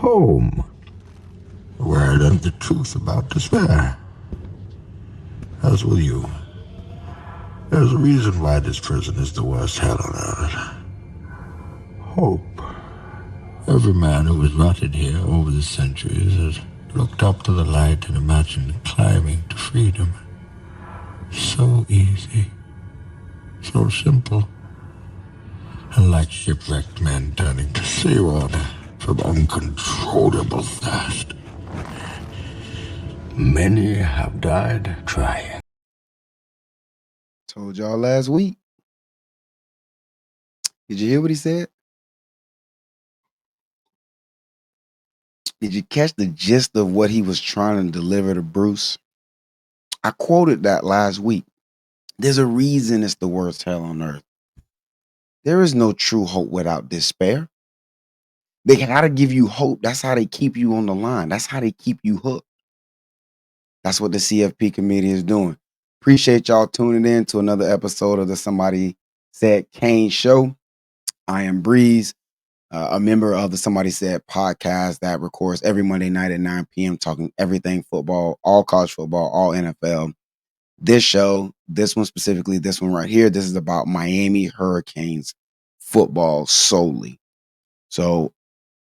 home, where I learned the truth about despair. As will you. There's a reason why this prison is the worst hell on earth. Hope. Every man who was rotted here over the centuries has looked up to the light and imagined climbing to freedom. So easy. So simple. And like shipwrecked men turning to seawater from uncontrollable thirst. Many have died trying. Told y'all last week. Did you hear what he said? Did you catch the gist of what he was trying to deliver to Bruce? I quoted that last week. There's a reason it's the worst hell on earth. There is no true hope without despair. They gotta give you hope. That's how they keep you on the line. That's how they keep you hooked. That's what the CFP committee is doing. Appreciate y'all tuning in to another episode of the Somebody Said Kane show. I am Breeze, a member of the Somebody Said podcast that records every Monday night at 9 p.m. talking everything football, all college football, all NFL. This show, this one specifically, this one right here, this is about Miami Hurricanes football solely. So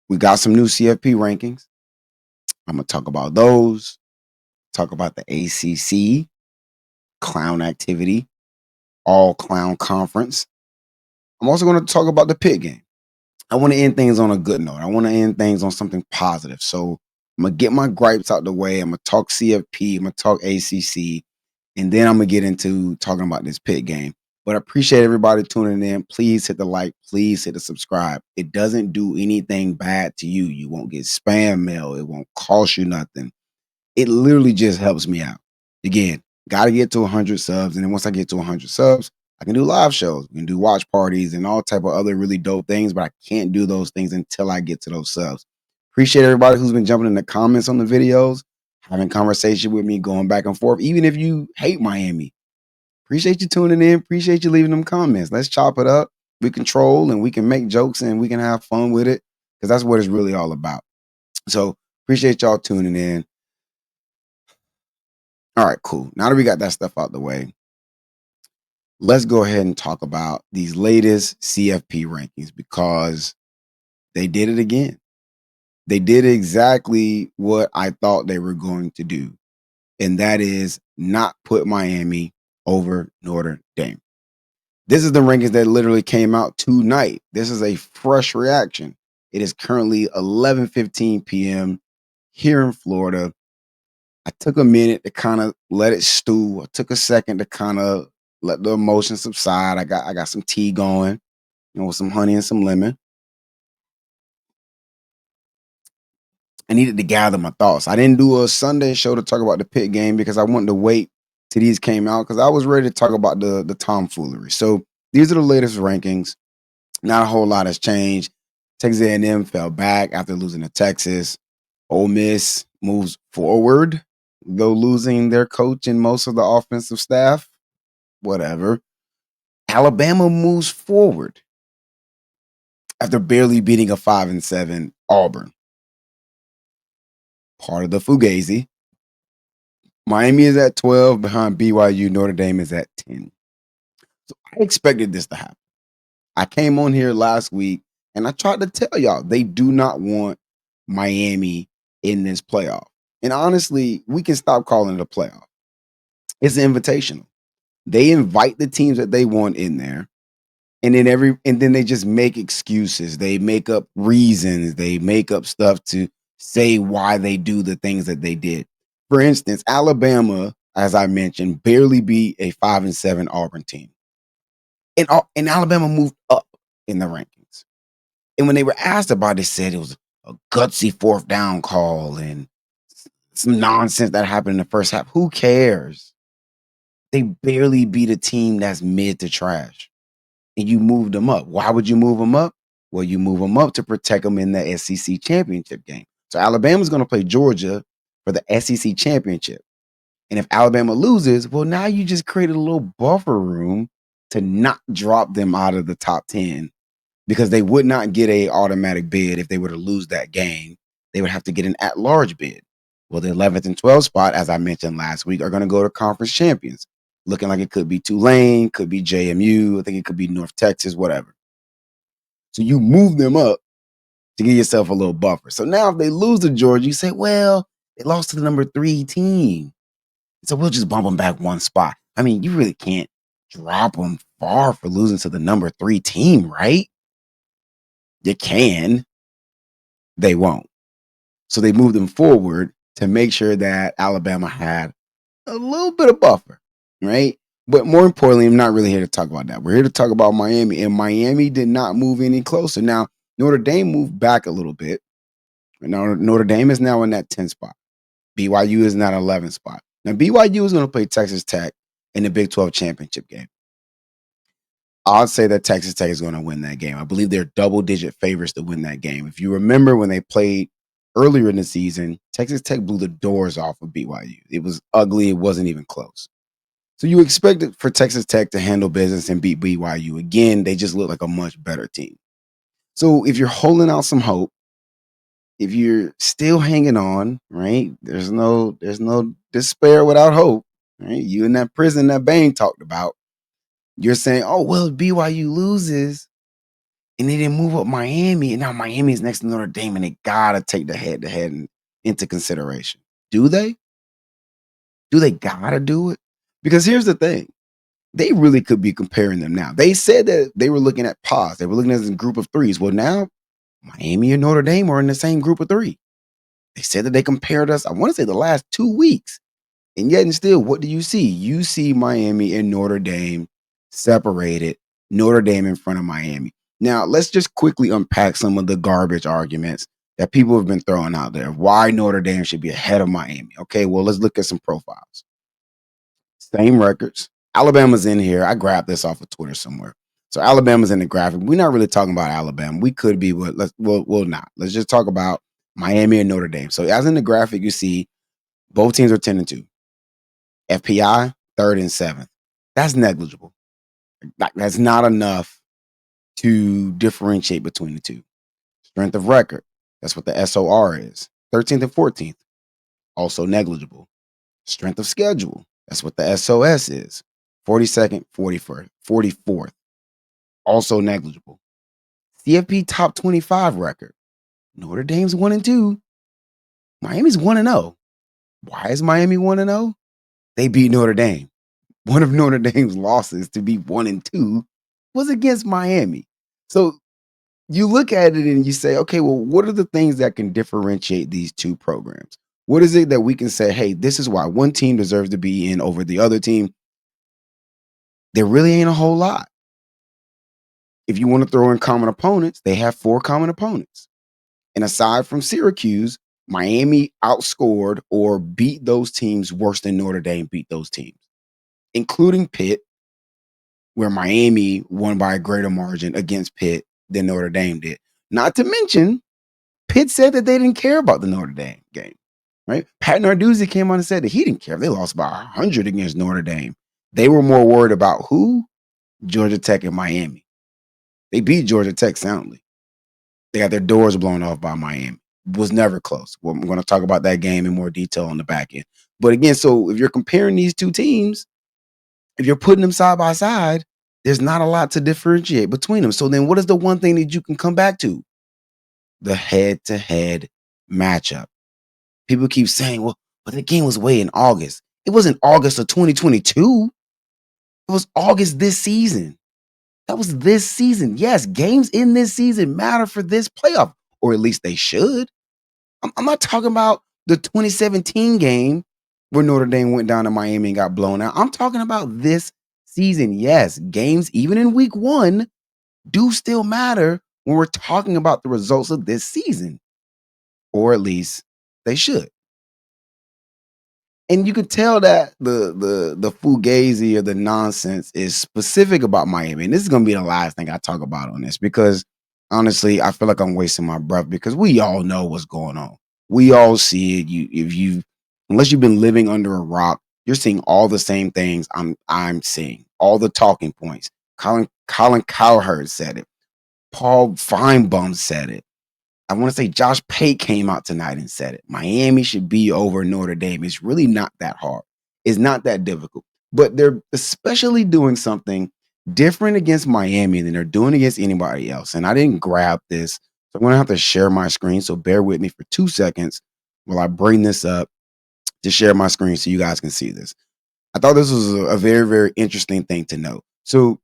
we got some new CFP rankings. I'm going to talk about those, talk about the ACC, clown activity, all clown conference. I'm also going to talk about the Pitt game. I want to end things on a good note. I want to end things on something positive. So I'm going to get my gripes out the way. I'm going to talk CFP. I'm going to talk ACC. And then I'm going to get into talking about this Pitt game. But I appreciate everybody tuning in. Please hit the like. Please hit the subscribe. It doesn't do anything bad to you. You won't get spam mail. It won't cost you nothing. It literally just helps me out. Again, got to get to 100 subs. And then once I get to 100 subs, I can do live shows. We can do watch parties and all type of other really dope things. But I can't do those things until I get to those subs. Appreciate everybody who's been jumping in the comments on the videos, having conversation with me, going back and forth. Even if you hate Miami, appreciate you tuning in. Appreciate you leaving them comments. Let's chop it up. We can troll and we can make jokes and we can have fun with it because that's what it's really all about. So appreciate y'all tuning in. All right, cool. Now that we got that stuff out the way, let's go ahead and talk about these latest CFP rankings because they did it again. They did exactly what I thought they were going to do, and that is not put Miami over Notre Dame. This is the rankings that literally came out tonight. This is a fresh reaction. It is currently 11:15 p.m. here in Florida. I took a minute to kind of let it stew. I took a second to kind of let the emotions subside. I got some tea going, with some honey and some lemon. I needed to gather my thoughts. I didn't do a Sunday show to talk about the Pitt game because I wanted to wait till these came out because I was ready to talk about the tomfoolery. So these are the latest rankings. Not a whole lot has changed. Texas A&M fell back after losing to Texas. Ole Miss moves forward, though losing their coach and most of the offensive staff. Whatever. Alabama moves forward after barely beating a 5-7 Auburn. Part of the Fugazi. Miami is at 12 behind BYU. Notre Dame is at 10. So I expected this to happen. I came on here last week and I tried to tell y'all they do not want Miami in this playoff. And honestly, we can stop calling it a playoff. It's an invitational. They invite the teams that they want in there. And then they just make excuses. They make up reasons. They make up stuff to say why they do the things that they did. For instance, Alabama, as I mentioned, barely beat a 5-7 Auburn team. And Alabama moved up in the rankings. And when they were asked about it, they said it was a gutsy fourth down call and some nonsense that happened in the first half. Who cares? They barely beat a team that's mid to trash. And you moved them up. Why would you move them up? Well, you move them up to protect them in the SEC championship game. So Alabama's going to play Georgia for the SEC championship. And if Alabama loses, well, now you just created a little buffer room to not drop them out of the top 10 because they would not get a automatic bid if they were to lose that game they would have to get an at-large bid. Well, the 11th and 12th spot, as I mentioned last week, are going to go to conference champions. Looking like it could be Tulane, could be JMU. I think it could be North Texas, whatever. So you move them up to give yourself a little buffer. So now if they lose to Georgia, you say, well, they lost to the number 3 team. So we'll just bump them back one spot. I mean, you really can't drop them far for losing to the number 3 team, right? You can. They won't. So they moved them forward to make sure that Alabama had a little bit of buffer, right? But more importantly, I'm not really here to talk about that. We're here to talk about Miami, and Miami did not move any closer. Now, Notre Dame moved back a little bit. Now, Notre Dame is now in that 10 spot. BYU is in that 11 spot. Now, BYU is going to play Texas Tech in the Big 12 championship game. I'd say that Texas Tech is going to win that game. I believe they're double-digit favorites to win that game. If you remember when they played earlier in the season, Texas Tech blew the doors off of BYU. It was ugly. It wasn't even close. So you expect it for Texas Tech to handle business and beat BYU. Again, they just look like a much better team. So if you're holding out some hope, if you're still hanging on, right? There's no despair without hope, right? You in that prison that Bane talked about. You're saying, oh, well, if BYU loses and they didn't move up Miami, and now Miami is next to Notre Dame, and they got to take the head-to-head into consideration. Do they? Do they got to do it? Because here's the thing. They really could be comparing them now. They said that they were looking at pause. They were looking at a group of 3s. Well, now Miami and Notre Dame are in the same group of 3. They said that they compared us, I want to say the last 2 weeks. And yet and still, what do you see? You see Miami and Notre Dame separated, Notre Dame in front of Miami. Now, let's just quickly unpack some of the garbage arguments that people have been throwing out there. Why Notre Dame should be ahead of Miami. Okay, well, let's look at some profiles. Same records. Alabama's in here. I grabbed this off of Twitter somewhere. So Alabama's in the graphic. We're not really talking about Alabama. We could be, but we'll not. Let's just talk about Miami and Notre Dame. So as in the graphic, you see both teams are 10-2. FPI, 3rd and 7th. That's negligible. That's not enough to differentiate between the two. Strength of record. That's what the SOR is. 13th and 14th. Also negligible. Strength of schedule. That's what the SOS is. 42nd, 41st, 44th. Also negligible. CFP top 25 record. Notre Dame's 1-2. Miami's 1-0. Why is Miami 1-0? They beat Notre Dame. One of Notre Dame's losses to be 1-2 was against Miami. So you look at it and you say, okay, well, what are the things that can differentiate these two programs? What is it that we can say, hey, this is why one team deserves to be in over the other team? There really ain't a whole lot. If you want to throw in common opponents, they have 4 common opponents. And aside from Syracuse, Miami outscored or beat those teams worse than Notre Dame beat those teams, including Pitt, where Miami won by a greater margin against Pitt than Notre Dame did. Not to mention, Pitt said that they didn't care about the Notre Dame game, right? Pat Narduzzi came on and said that he didn't care. They lost by 100 against Notre Dame. They were more worried about who? Georgia Tech and Miami. They beat Georgia Tech soundly. They got their doors blown off by Miami. It was never close. Well, I'm going to talk about that game in more detail on the back end. But again, so if you're comparing these two teams, if you're putting them side by side, there's not a lot to differentiate between them. So then what is the one thing that you can come back to? The head-to-head matchup. People keep saying, well, but the game was way in August. It wasn't August of 2022. It was August this season. That was this season. Yes, games in this season matter for this playoff, or at least they should. I'm not talking about the 2017 game where Notre Dame went down to Miami and got blown out. I'm talking about this season. Yes, games, even in week 1, do still matter when we're talking about the results of this season, or at least they should. And you could tell that the fugazi or the nonsense is specific about Miami. And this is going to be the last thing I talk about on this, because honestly, I feel like I'm wasting my breath, because we all know what's going on. We all see it. Unless you've been living under a rock, you're seeing all the same things I'm seeing, all the talking points. Colin Cowherd said it. Paul Feinbaum said it. I want to say Josh Pate came out tonight and said it. Miami should be over Notre Dame. It's really not that hard. It's not that difficult. But they're especially doing something different against Miami than they're doing against anybody else. And I didn't grab this. So I'm going to have to share my screen. So bear with me for 2 seconds while I bring this up to share my screen so you guys can see this. I thought this was a very, very interesting thing to know. So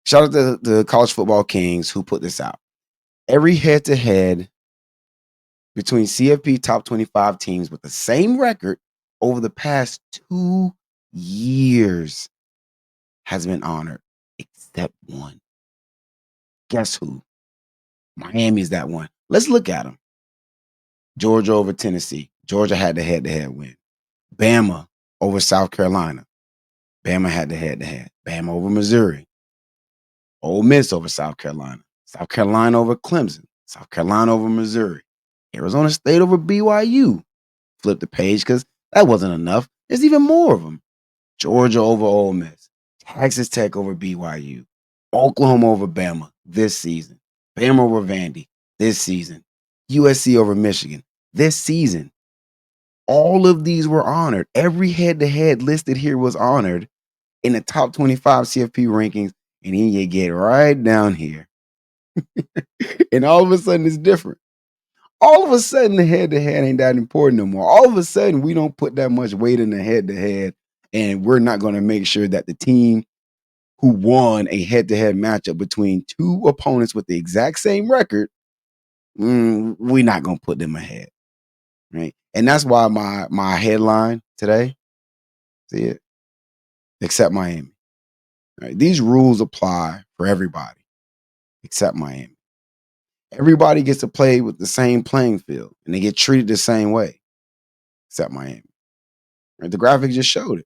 shout out to the College Football Kings who put this out. Every head-to-head between CFP top 25 teams with the same record over the past 2 years has been honored, except one. Guess who? Miami is that one. Let's look at them. Georgia over Tennessee. Georgia had the head-to-head win. Bama over South Carolina. Bama had the head-to-head. Bama over Missouri. Ole Miss over South Carolina. South Carolina over Clemson. South Carolina over Missouri. Arizona State over BYU. Flip the page because that wasn't enough. There's even more of them. Georgia over Ole Miss. Texas Tech over BYU. Oklahoma over Bama this season. Bama over Vandy this season. USC over Michigan this season. All of these were honored. Every head-to-head listed here was honored in the top 25 CFP rankings. And then you get right down here. And all of a sudden it's different. All of a sudden the head-to-head ain't that important no more. All of a sudden we don't put that much weight in the head-to-head, and we're not going to make sure that the team who won a head-to-head matchup between two opponents with the exact same record, we're not going to put them ahead, right? And that's why my headline today, see it, except Miami. Right? These rules apply for everybody except Miami. Everybody gets to play with the same playing field, and they get treated the same way, except Miami. Right? The graphic just showed it.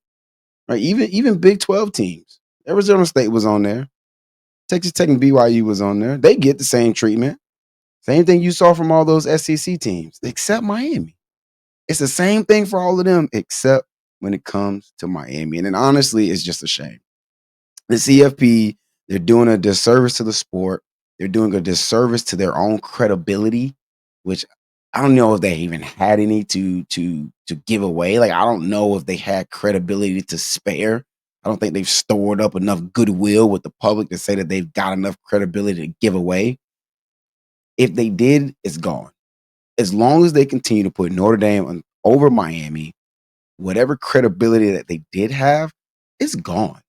Right? Even Big 12 teams. Arizona State was on there. Texas Tech and BYU was on there. They get the same treatment. Same thing you saw from all those SEC teams, except Miami. It's the same thing for all of them, except when it comes to Miami. And then honestly, it's just a shame. The CFP, they're doing a disservice to the sport. They're doing a disservice to their own credibility, which I don't know if they even had any to give away. Like, I don't know if they had credibility to spare. I don't think they've stored up enough goodwill with the public to say that they've got enough credibility to give away. If they did, it's gone. As long as they continue to put Notre Dame over Miami, whatever credibility that they did have, it's gone.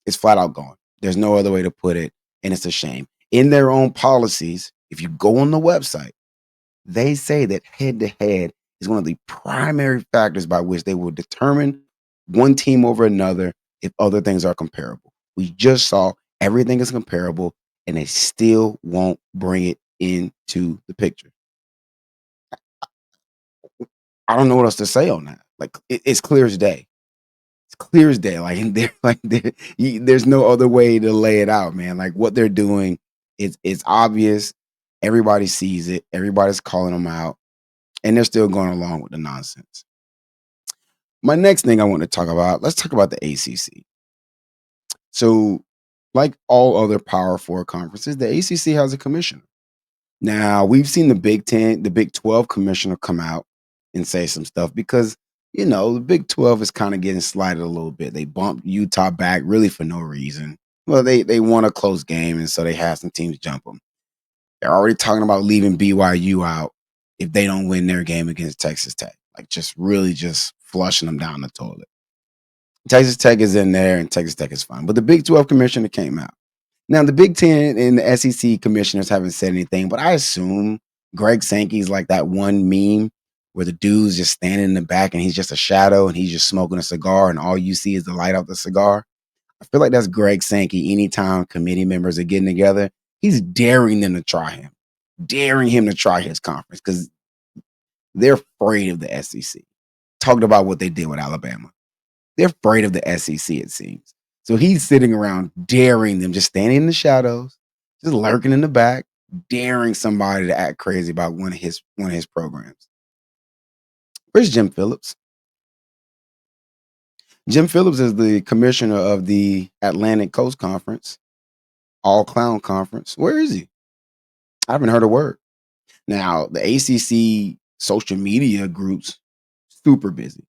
It's flat out gone. There's no other way to put it, and it's a shame. In their own policies, if you go on the website, they say that head-to-head is one of the primary factors by which they will determine one team over another if other things are comparable. We just saw everything is comparable, and they still won't bring it into the picture. I don't know what else to say on that. Like, it's clear as day. It's clear as day. There's no other way to lay it out, man. Like, what they're doing it's obvious. Everybody sees it. Everybody's calling them out, and they're still going along with the nonsense. My next thing I want to talk about, let's talk about the ACC. So, like all other Power 4 conferences, the ACC has a commissioner. Now, we've seen the Big 10, the Big 12 commissioner come out and say some stuff because, the Big 12 is kind of getting slighted a little bit. They bumped Utah back really for no reason. Well, they won a close game, and so they had some teams jump them. They're already talking about leaving BYU out if they don't win their game against Texas Tech. Like, just really just flushing them down the toilet. Texas Tech is in there, and Texas Tech is fine. But the Big 12 commissioner came out. Now, the Big 10 and the SEC commissioners haven't said anything, but I assume Greg Sankey's like that one meme where the dude's just standing in the back and he's just a shadow and he's just smoking a cigar and all you see is the light of the cigar. I feel like that's Greg Sankey. Anytime committee members are getting together, he's daring them to try him, daring him to try his conference because they're afraid of the SEC. Talked about what they did with Alabama. They're afraid of the SEC, it seems. So he's sitting around daring them, just standing in the shadows, just lurking in the back, daring somebody to act crazy about one of his programs. Where's Jim Phillips? Jim Phillips is the commissioner of the Atlantic Coast Conference, All Clown Conference. Where is he? I haven't heard a word. Now, the ACC social media groups, super busy.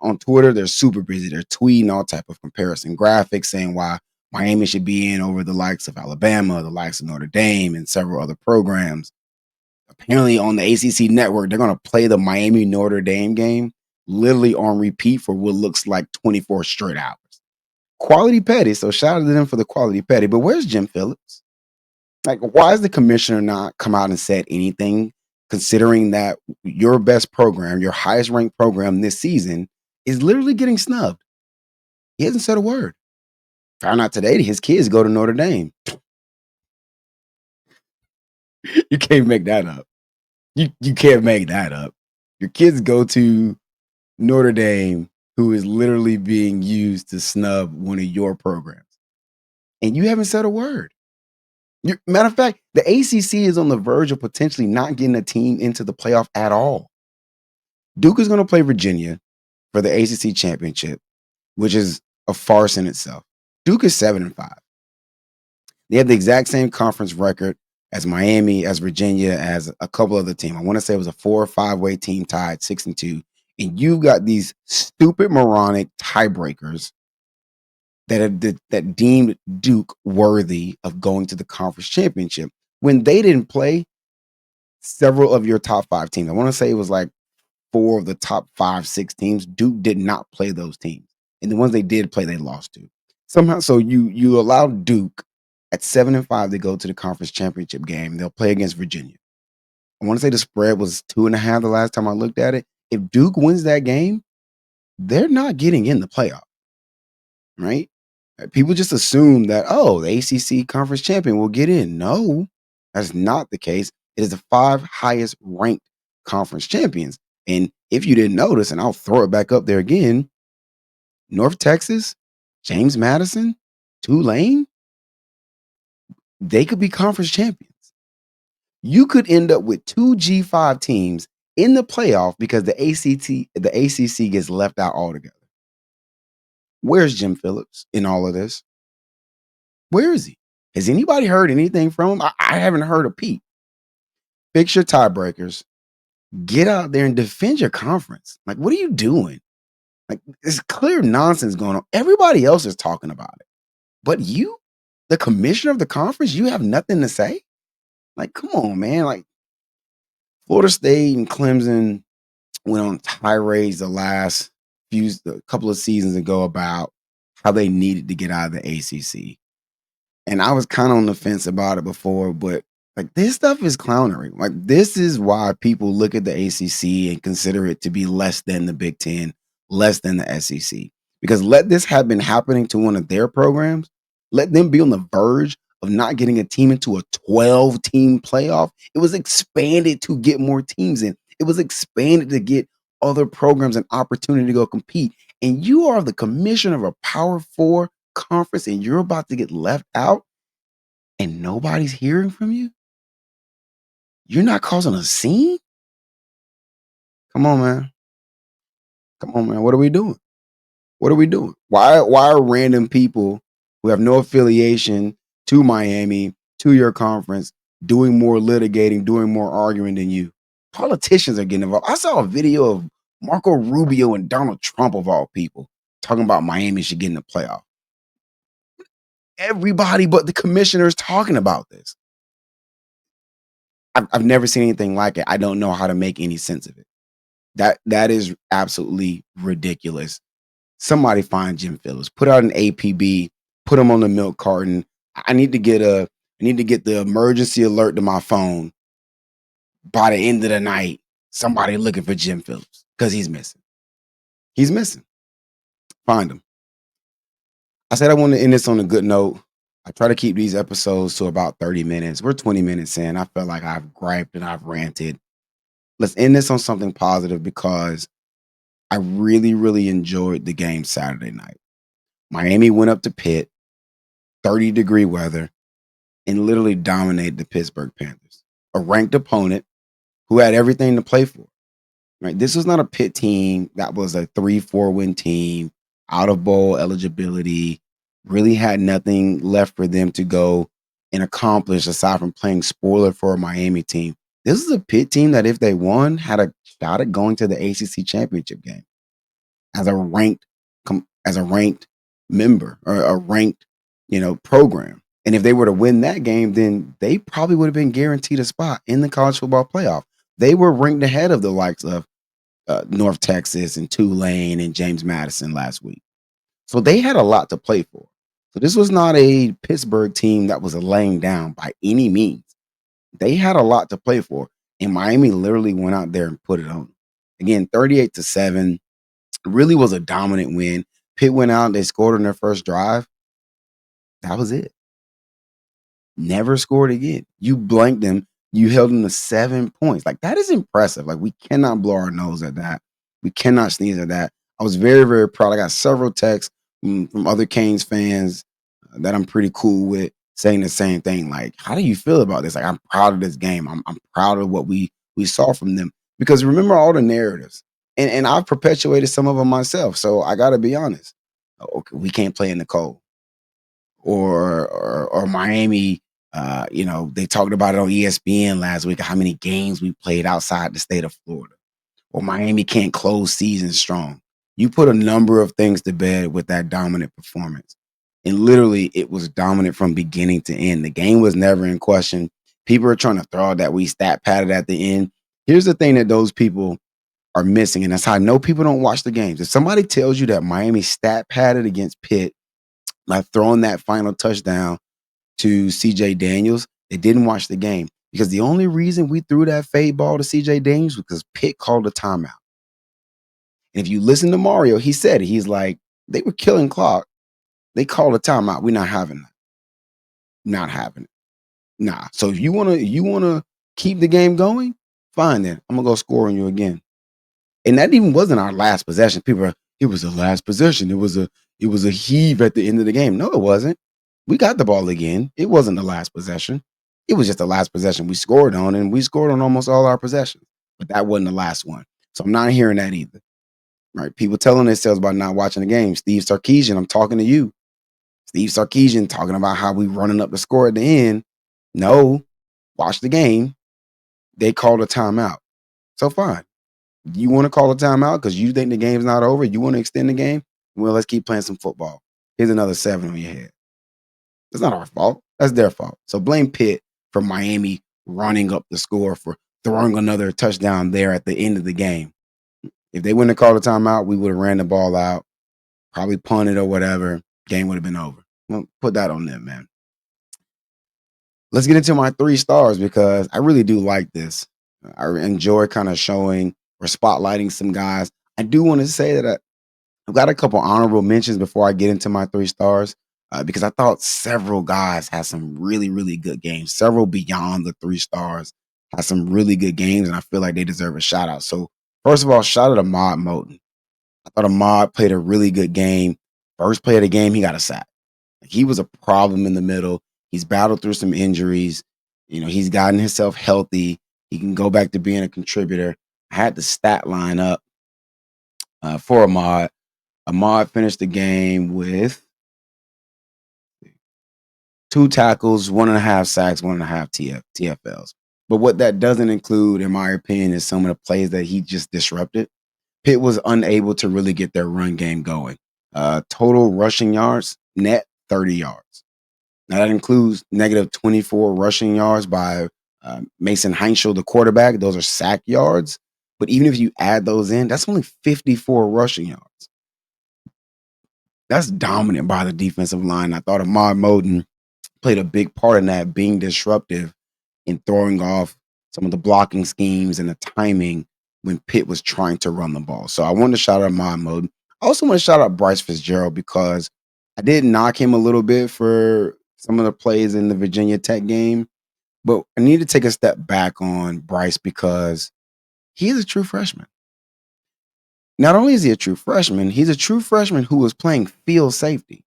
On Twitter, they're super busy. They're tweeting all type of comparison graphics saying why Miami should be in over the likes of Alabama, the likes of Notre Dame, and several other programs. Apparently, on the ACC network, they're going to play the Miami Notre Dame game literally on repeat for what looks like 24 straight hours. Quality petty. So shout out to them for the quality petty. But where's Jim Phillips? Like, why has the commissioner not come out and said anything, considering that your best program, your highest ranked program this season, is literally getting snubbed? He hasn't said a word. Found out today that his kids go to Notre Dame. You can't make that up. You can't make that up. Your kids go to Notre Dame, who is literally being used to snub one of your programs. And you haven't said a word. Matter of fact, the ACC is on the verge of potentially not getting a team into the playoff at all. Duke is going to play Virginia for the ACC championship, which is a farce in itself. Duke is 7-5. They have the exact same conference record as Miami, as Virginia, as a couple other teams. I want to say it was a 4 or 5-way team tied 6-2. And you've got these stupid moronic tiebreakers that deemed Duke worthy of going to the conference championship when they didn't play several of your top 5 teams. I want to say it was like 4 of the top 5, 6 teams. Duke did not play those teams. And the ones they did play, they lost to. Somehow, so you allow Duke at 7-5 to go to the conference championship game. They'll play against Virginia. I want to say the spread was 2.5 the last time I looked at it. If Duke wins that game, they're not getting in the playoff, right? People just assume that, oh, the ACC conference champion will get in. No, that's not the case. It is the 5 highest ranked conference champions. And if you didn't notice, and I'll throw it back up there again, North Texas, James Madison, Tulane, they could be conference champions. You could end up with 2 G5 teams in the playoff because the ACC gets left out altogether. Where's Jim Phillips in all of this? Where is he? Has anybody heard anything from him? I haven't heard a peep. Fix your tiebreakers. Get out there and defend your conference. Like, what are you doing? Like, it's clear nonsense going on. Everybody else is talking about it. But you, the commissioner of the conference, you have nothing to say? Like, come on, man. Like, Florida State and Clemson went on tirades a couple of seasons ago about how they needed to get out of the ACC. And I was kind of on the fence about it before, but like, this stuff is clownery. Like, this is why people look at the ACC and consider it to be less than the Big Ten, less than the SEC. Because let this have been happening to one of their programs, let them be on the verge of not getting a team into a 12-team playoff. It was expanded to get more teams in. It was expanded to get other programs an opportunity to go compete. And you are the commissioner of a Power 4 conference and you're about to get left out and nobody's hearing from you? You're not causing a scene? Come on, man. Come on, man. What are we doing? What are we doing? Why are random people who have no affiliation to Miami, to your conference, doing more litigating, doing more arguing than you? Politicians are getting involved. I saw a video of Marco Rubio and Donald Trump, of all people, talking about Miami should get in the playoff. Everybody but the commissioner is talking about this. I've never seen anything like it. I don't know how to make any sense of it. That is absolutely ridiculous. Somebody find Jim Phillips, put out an APB, put him on the milk carton. I need to get the emergency alert to my phone by the end of the night. Somebody looking for Jim Phillips because he's missing. He's missing. Find him. I said I want to end this on a good note. I try to keep these episodes to about 30 minutes. We're 20 minutes in. I felt like I've griped and I've ranted. Let's end this on something positive because I really, really enjoyed the game Saturday night. Miami went up to Pitt, 30-degree weather, and literally dominated the Pittsburgh Panthers, a ranked opponent who had everything to play for. Right? This was not a Pitt team that was a 3-4 win team, out of bowl eligibility, really had nothing left for them to go and accomplished aside from playing spoiler for a Miami team. This is a Pitt team that, if they won, had a shot at going to the ACC championship game as a ranked member or a ranked, program. And if they were to win that game, then they probably would have been guaranteed a spot in the college football playoff. They were ranked ahead of the likes of North Texas and Tulane and James Madison last week. So they had a lot to play for. So this was not a Pittsburgh team that was laying down by any means. They had a lot to play for. And Miami literally went out there and put it on. Again, 38-7. Really was a dominant win. Pitt went out, they scored on their first drive. That was it. Never scored again. You blanked them. You held them to 7 points. Like, that is impressive. Like, we cannot blow our nose at that. We cannot sneeze at that. I was very, very proud. I got several texts from other Canes fans that I'm pretty cool with saying the same thing. Like, how do you feel about this? Like, I'm proud of this game. I'm proud of what we saw from them. Because remember all the narratives. And I've perpetuated some of them myself. So I got to be honest. Okay, we can't play in the cold. Or Miami, they talked about it on ESPN last week, how many games we played outside the state of Florida. Or Miami can't close season strong. You put a number of things to bed with that dominant performance. And literally, it was dominant from beginning to end. The game was never in question. People are trying to throw out that we stat padded at the end. Here's the thing that those people are missing, and that's how I know people don't watch the games. If somebody tells you that Miami stat padded against Pitt by throwing that final touchdown to CJ Daniels, they didn't watch the game. Because the only reason we threw that fade ball to CJ Daniels was because Pitt called a timeout. And if you listen to Mario, he said it. He's like, they were killing clock. They called a timeout. We're not having that. Not having it. Nah. So if you wanna keep the game going, fine then. I'm gonna go score on you again. And that even wasn't our last possession. People are, it was the last possession. It was a heave at the end of the game. No, it wasn't. We got the ball again. It wasn't the last possession. It was just the last possession we scored on, and we scored on almost all our possessions. But that wasn't the last one. So I'm not hearing that either. Right? People telling themselves about not watching the game. Steve Sarkisian, I'm talking to you. Steve Sarkisian talking about how we running up the score at the end. No, watch the game. They called a timeout. So fine. You want to call a timeout because you think the game's not over? You want to extend the game? Well, let's keep playing some football. Here's another 7 on your head. It's not our fault. That's their fault. So blame Pitt for Miami running up the score, for throwing another touchdown there at the end of the game. If they wouldn't have called a timeout, we would have ran the ball out, probably punted or whatever. Game would have been over. Well, put that on them, man. Let's get into my 3 stars because I really do like this. I enjoy kind of showing or spotlighting some guys. I do want to say that I've got a couple honorable mentions before I get into my 3 stars because I thought several guys had some really, really good games. Several beyond the 3 stars had some really good games, and I feel like they deserve a shout out. So first of all, shout out to Ahmad Moten. I thought Ahmad played a really good game. First play of the game, he got a sack. He was a problem in the middle. He's battled through some injuries. He's gotten himself healthy. He can go back to being a contributor. I had the stat line up for Ahmad. Ahmad finished the game with 2 tackles, 1.5 sacks, 1.5 TFLs. But what that doesn't include, in my opinion, is some of the plays that he just disrupted. Pitt was unable to really get their run game going. Total rushing yards, net 30 yards. Now that includes negative 24 rushing yards by Mason Heinschel, the quarterback. Those are sack yards. But even if you add those in, that's only 54 rushing yards. That's dominant by the defensive line. I thought Ahmad Moten played a big part in that, being disruptive in throwing off some of the blocking schemes and the timing when Pitt was trying to run the ball. So I wanted to shout out Ahmad Moten. I also want to shout out Bryce Fitzgerald because I did knock him a little bit for some of the plays in the Virginia Tech game, but I need to take a step back on Bryce because he is a true freshman. Not only is he a true freshman, he's a true freshman who was playing field safety.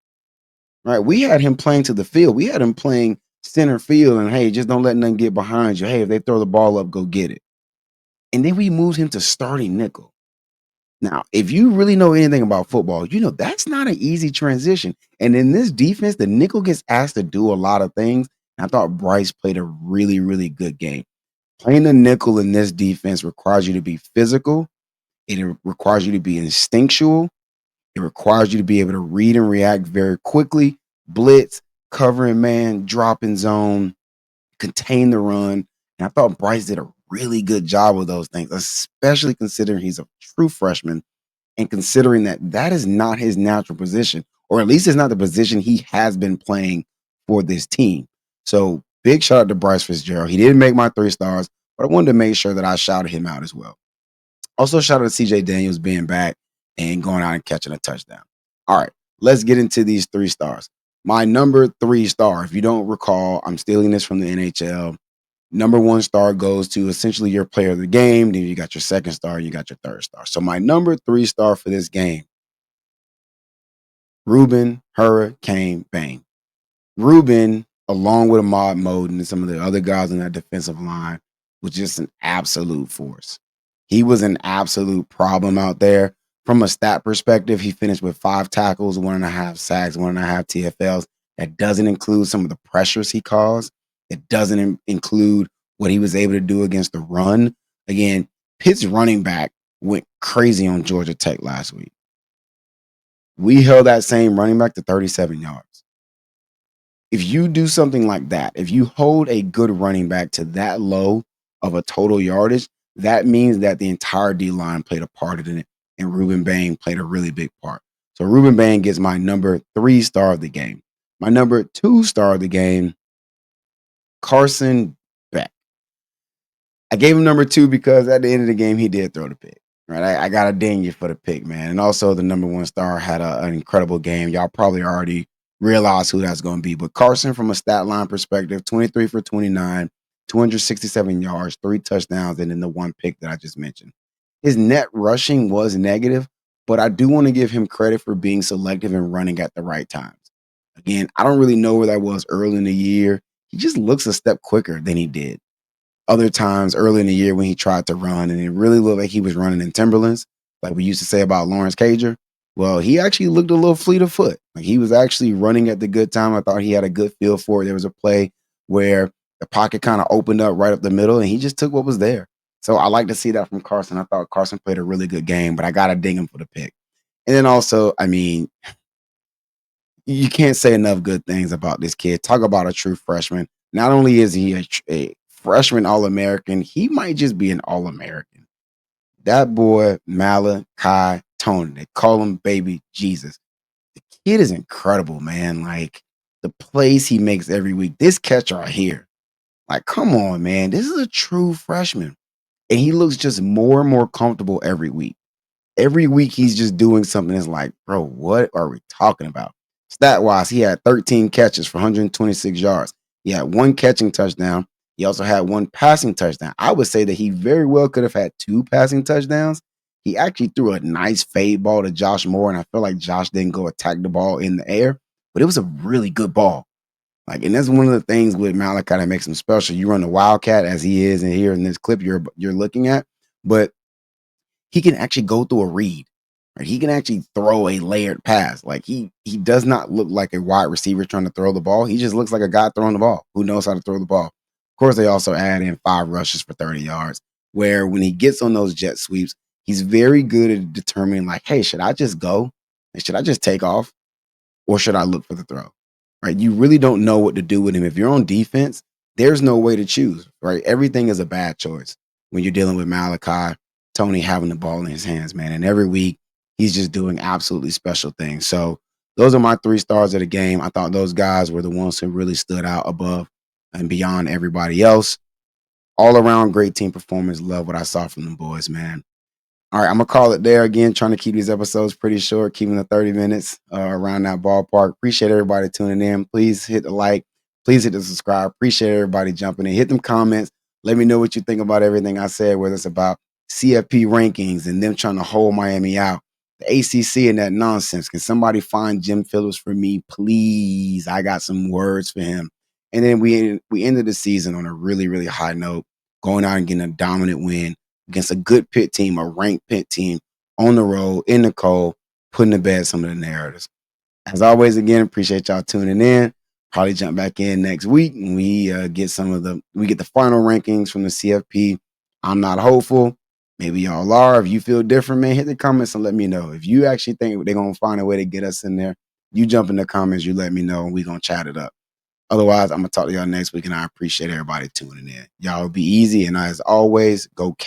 Right? We had him playing to the field. We had him playing center field and, hey, just don't let nothing get behind you. Hey, if they throw the ball up, go get it. And then we moved him to starting nickel. Now, if you really know anything about football, that's not an easy transition. And in this defense, the nickel gets asked to do a lot of things. And I thought Bryce played a really, really good game. Playing the nickel in this defense requires you to be physical. It requires you to be instinctual. It requires you to be able to read and react very quickly, blitz, covering man, dropping zone, contain the run. And I thought Bryce did a really good job of those things, especially considering he's a true freshman and considering that that is not his natural position, or at least it's not the position he has been playing for this team. So big shout out to Bryce Fitzgerald. He didn't make my 3 stars, but I wanted to make sure that I shouted him out as well. Also, shout out to CJ Daniels being back and going out and catching a touchdown. All right, let's get into these 3 stars. My number 3 star, if you don't recall, I'm stealing this from the NHL. Number 1 star goes to essentially your player of the game. Then you got your 2nd star, you got your 3rd star. So my number 3 star for this game, Ruben Hurricane Bang. Ruben, along with Ahmad Moden and some of the other guys on that defensive line, was just an absolute force. He was an absolute problem out there. From a stat perspective, he finished with 5 tackles, 1.5 sacks, 1.5 TFLs. That doesn't include some of the pressures he caused. It doesn't include what he was able to do against the run. Again, Pitt's running back went crazy on Georgia Tech last week. We held that same running back to 37 yards. If you do something like that, if you hold a good running back to that low of a total yardage, that means that the entire D-line played a part in it, and Ruben Bang played a really big part. So Ruben Bang gets my number 3 star of the game. My number 2 star of the game, Carson Beck. I gave him number 2 because at the end of the game, he did throw the pick. Right, I got to ding you for the pick, man. And also the number 1 star had an incredible game. Y'all probably already realize who that's going to be. But Carson, from a stat line perspective, 23 for 29, 267 yards, 3 touchdowns, and then the 1 pick that I just mentioned. His net rushing was negative, but I do want to give him credit for being selective and running at the right times. Again, I don't really know where that was early in the year. He just looks a step quicker than he did other times early in the year when he tried to run, and it really looked like he was running in Timberlands, like we used to say about Lawrence Cager. Well, he actually looked a little fleet of foot. Like, he was actually running at the good time. I thought he had a good feel for it. There was a play where the pocket kind of opened up right up the middle, and he just took what was there. So I like to see that from Carson. I thought Carson played a really good game, but I got to ding him for the pick. And then also, I mean, you can't say enough good things about this kid. Talk about a true freshman. Not only is he a freshman All-American, he might just be an All-American. That boy, Malachi Tony, they call him Baby Jesus. The kid is incredible, man. Like, the plays he makes every week. This catch right here. Like, come on, man. This is a true freshman. And he looks just more and more comfortable every week. Every week he's just doing something that's like, bro, what are we talking about? Stat-wise, he had 13 catches for 126 yards. He had 1 catching touchdown. He also had 1 passing touchdown. I would say that he very well could have had 2 passing touchdowns. He actually threw a nice fade ball to Josh Moore, and I feel like Josh didn't go attack the ball in the air, but it was a really good ball. Like, and that's one of the things with Malachi that makes him special. You run the Wildcat as he is, and here in this clip you're looking at, but he can actually go through a read. Right? He can actually throw a layered pass. Like, he does not look like a wide receiver trying to throw the ball. He just looks like a guy throwing the ball who knows how to throw the ball. Of course, they also add in 5 rushes for 30 yards, where when he gets on those jet sweeps, he's very good at determining, like, hey, should I just go? And should I just take off? Or should I look for the throw? Right? You really don't know what to do with him. If you're on defense, there's no way to choose. Right? Everything is a bad choice when you're dealing with Malachi Tony having the ball in his hands, man. And every week, he's just doing absolutely special things. So those are my 3 stars of the game. I thought those guys were the ones who really stood out above and beyond everybody else. All around great team performance. Love what I saw from them boys, man. All right, I'm going to call it there again, trying to keep these episodes pretty short, keeping the 30 minutes around that ballpark. Appreciate everybody tuning in. Please hit the like. Please hit the subscribe. Appreciate everybody jumping in. Hit them comments. Let me know what you think about everything I said, whether it's about CFP rankings and them trying to hold Miami out, the ACC and that nonsense. Can somebody find Jim Phillips for me, please? I got some words for him. And then we ended the season on a really, really high note, going out and getting a dominant win against a good Pitt team, a ranked Pitt team on the road, in the cold, putting to bed some of the narratives. As always, again, appreciate y'all tuning in. Probably jump back in next week and we get the final rankings from the CFP. I'm not hopeful. Maybe y'all are. If you feel different, man, hit the comments and let me know. If you actually think they're gonna find a way to get us in there, you jump in the comments, you let me know, and we're gonna chat it up. Otherwise, I'm gonna talk to y'all next week, and I appreciate everybody tuning in. Y'all be easy, and as always, go K.